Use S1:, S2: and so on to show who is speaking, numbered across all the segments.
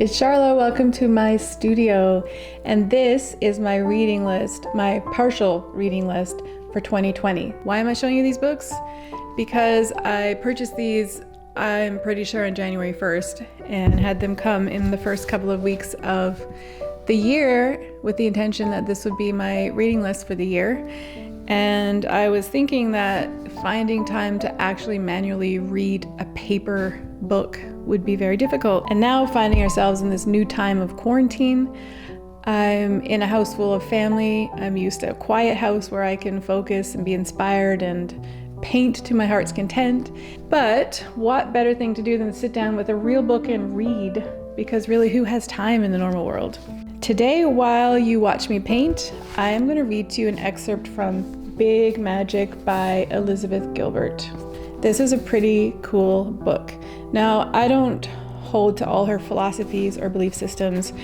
S1: it's Charla. Welcome to my studio. And this is my reading list, my partial reading list for 2020. Why am I showing you these books? Because I purchased these, I'm pretty sure, on January 1st and had them come in the first couple of weeks of the year with the intention that this would be my reading list for the year. And I was thinking that finding time to actually manually read a paper book would be very difficult. And now, finding ourselves in this new time of quarantine, I'm in a house full of family. I'm used to a quiet house where I can focus and be inspired and paint to my heart's content. But what better thing to do than sit down with a real book and read? Because really, who has time in the normal world? Today, while you watch me paint, I am going to read to you an excerpt from Big Magic by Elizabeth Gilbert. This is a pretty cool book. Now, I don't hold to all her philosophies or belief systems,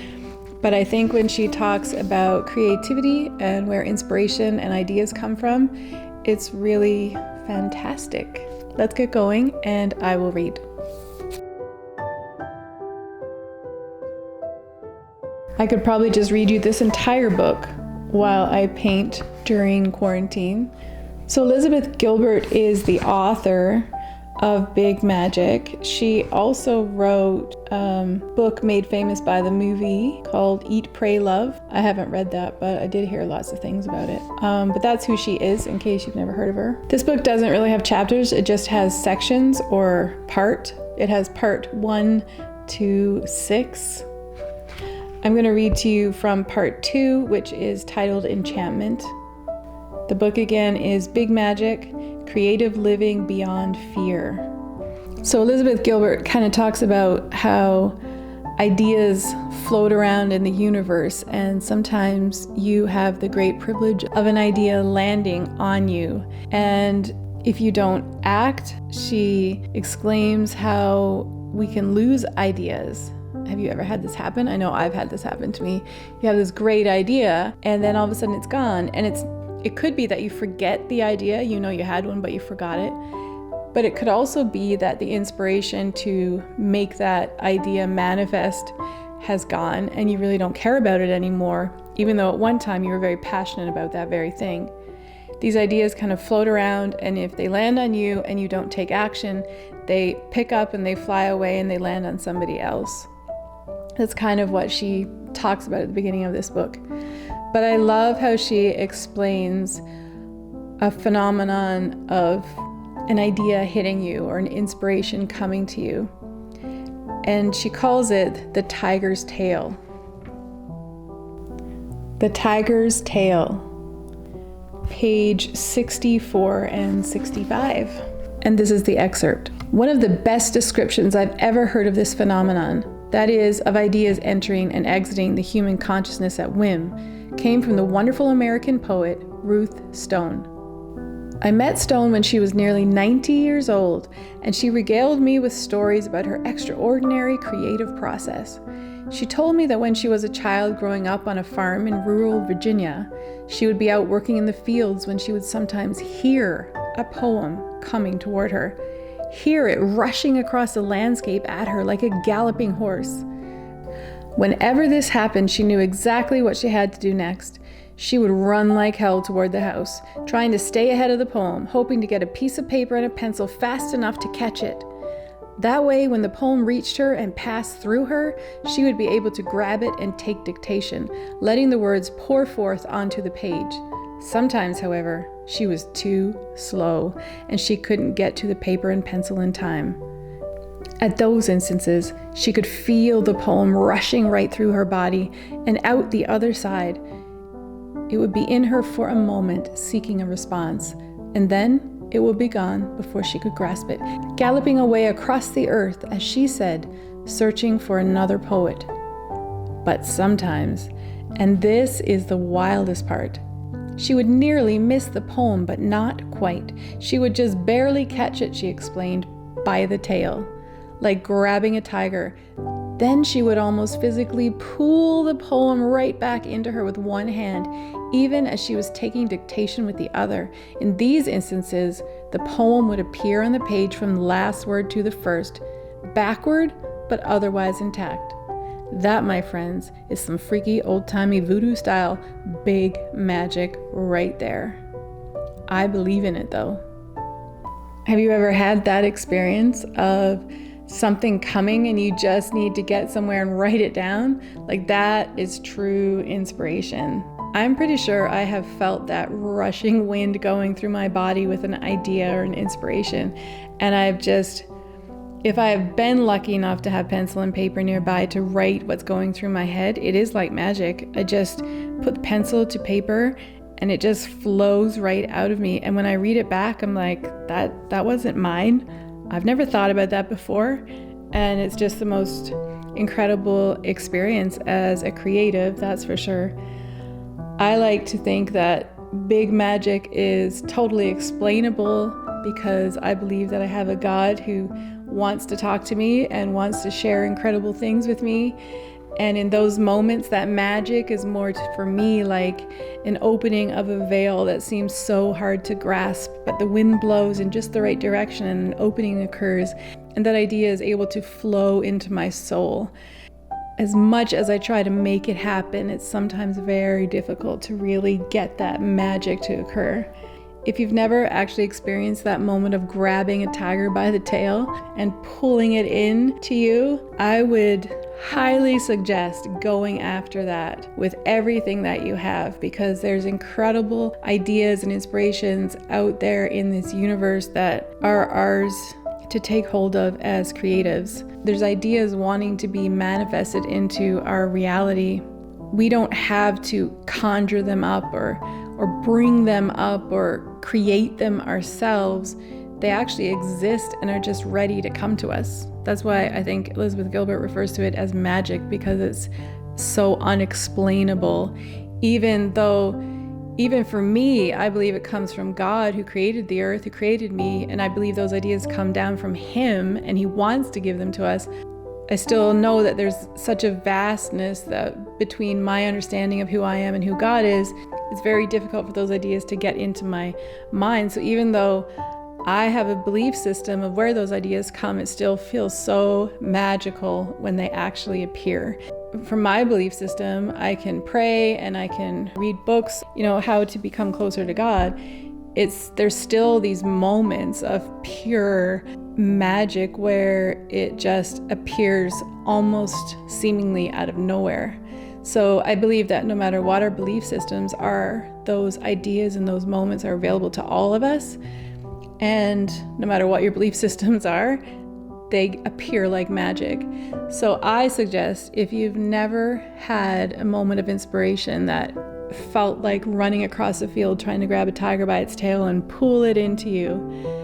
S1: but I think when she talks about creativity and where inspiration and ideas come from, it's really fantastic. Let's get going and I will read. I could probably just read you this entire book while I paint during quarantine. So Elizabeth Gilbert is the author of Big Magic. She also wrote a book made famous by the movie called Eat, Pray, Love. I haven't read that, but I did hear lots of things about it. But that's who she is, in case you've never heard of her. This book doesn't really have chapters, it just has sections or part. It has part 1 to 6. I'm going to read to you from part 2, which is titled Enchantment. The book again is Big Magic, Creative Living Beyond Fear. So Elizabeth Gilbert kind of talks about how ideas float around in the universe, and sometimes you have the great privilege of an idea landing on you. And if you don't act, she exclaims how we can lose ideas. Have you ever had this happen? I know I've had this happen to me. You have this great idea and then all of a sudden it's gone, and it could be that you forget the idea. You know you had one, but you forgot it. But it could also be that the inspiration to make that idea manifest has gone and you really don't care about it anymore, even though at one time you were very passionate about that very thing. These ideas kind of float around, and if they land on you and you don't take action, they pick up and they fly away and they land on somebody else. That's kind of what she talks about at the beginning of this book. But I love how she explains a phenomenon of an idea hitting you or an inspiration coming to you. And she calls it the tiger's tail. The tiger's tail, page 64 and 65. And this is the excerpt. One of the best descriptions I've ever heard of this phenomenon, that is, of ideas entering and exiting the human consciousness at whim, came from the wonderful American poet Ruth Stone. I met Stone when she was nearly 90 years old, and she regaled me with stories about her extraordinary creative process. She told me that when she was a child growing up on a farm in rural Virginia, she would be out working in the fields when she would sometimes hear a poem coming toward her, hear it rushing across the landscape at her like a galloping horse. Whenever this happened, she knew exactly what she had to do next. She would run like hell toward the house, trying to stay ahead of the poem, hoping to get a piece of paper and a pencil fast enough to catch it. That way, when the poem reached her and passed through her, she would be able to grab it and take dictation, letting the words pour forth onto the page. Sometimes, however, she was too slow, and she couldn't get to the paper and pencil in time. At those instances, she could feel the poem rushing right through her body and out the other side. It would be in her for a moment, seeking a response, and then it would be gone before she could grasp it, galloping away across the earth, as she said, searching for another poet. But sometimes, and this is the wildest part, she would nearly miss the poem, but not quite. She would just barely catch it, she explained, by the tail, like grabbing a tiger. Then she would almost physically pull the poem right back into her with one hand, even as she was taking dictation with the other. In these instances, the poem would appear on the page from the last word to the first, backward but otherwise intact. That, my friends, is some freaky old-timey voodoo style big magic right there. I believe in it though. Have you ever had that experience of something coming and you just need to get somewhere and write it down? Like, that is true inspiration. I'm pretty sure I have felt that rushing wind going through my body with an idea or an inspiration. And if I've been lucky enough to have pencil and paper nearby to write what's going through my head, it is like magic. I just put the pencil to paper and it just flows right out of me. And when I read it back, I'm like, that wasn't mine. I've never thought about that before. And it's just the most incredible experience as a creative, that's for sure. I like to think that big magic is totally explainable because I believe that I have a God who wants to talk to me and wants to share incredible things with me. And in those moments, that magic is more for me like an opening of a veil that seems so hard to grasp, but the wind blows in just the right direction and an opening occurs, and that idea is able to flow into my soul. As much as I try to make it happen, it's sometimes very difficult to really get that magic to occur. If you've never actually experienced that moment of grabbing a tiger by the tail and pulling it in to you, I would highly suggest going after that with everything that you have, because there's incredible ideas and inspirations out there in this universe that are ours to take hold of as creatives. There's ideas wanting to be manifested into our reality. We don't have to conjure them up or bring them up or create them ourselves. They actually exist and are just ready to come to us. That's why I think Elizabeth Gilbert refers to it as magic, because it's so unexplainable. Even for me, I believe it comes from God who created the earth, who created me, and I believe those ideas come down from Him and He wants to give them to us. I still know that there's such a vastness that between my understanding of who I am and who God is, it's very difficult for those ideas to get into my mind. So even though I have a belief system of where those ideas come, it still feels so magical when they actually appear. From my belief system, I can pray and I can read books, how to become closer to God. There's still these moments of pure magic where it just appears almost seemingly out of nowhere. So I believe that no matter what our belief systems are, those ideas and those moments are available to all of us. And no matter what your belief systems are, they appear like magic. So I suggest, if you've never had a moment of inspiration that felt like running across a field trying to grab a tiger by its tail and pull it into you,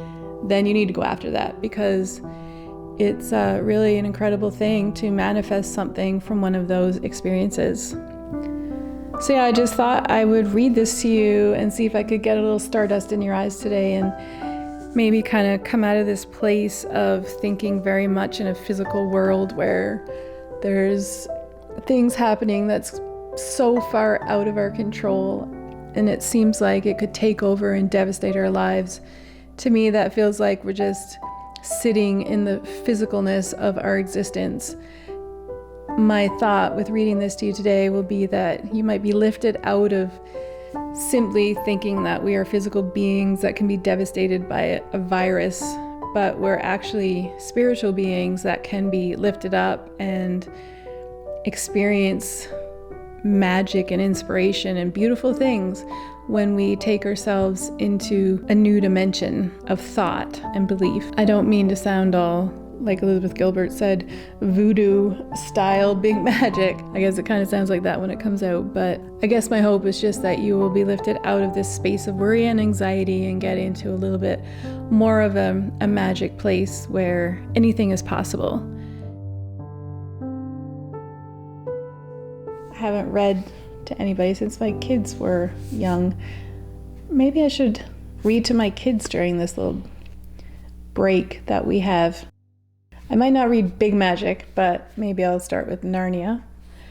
S1: then you need to go after that, because it's really an incredible thing to manifest something from one of those experiences. So yeah, I just thought I would read this to you and see if I could get a little stardust in your eyes today, and maybe kind of come out of this place of thinking very much in a physical world where there's things happening that's so far out of our control, and it seems like it could take over and devastate our lives. To me, that feels like we're just sitting in the physicalness of our existence. My thought with reading this to you today will be that you might be lifted out of simply thinking that we are physical beings that can be devastated by a virus, but we're actually spiritual beings that can be lifted up and experience magic and inspiration and beautiful things when we take ourselves into a new dimension of thought and belief. I don't mean to sound all, like Elizabeth Gilbert said, voodoo style big magic. I guess it kind of sounds like that when it comes out, but I guess my hope is just that you will be lifted out of this space of worry and anxiety and get into a little bit more of a magic place where anything is possible. I haven't read to anybody since my kids were young. Maybe I should read to my kids during this little break that we have. I might not read big magic, but maybe I'll start with Narnia.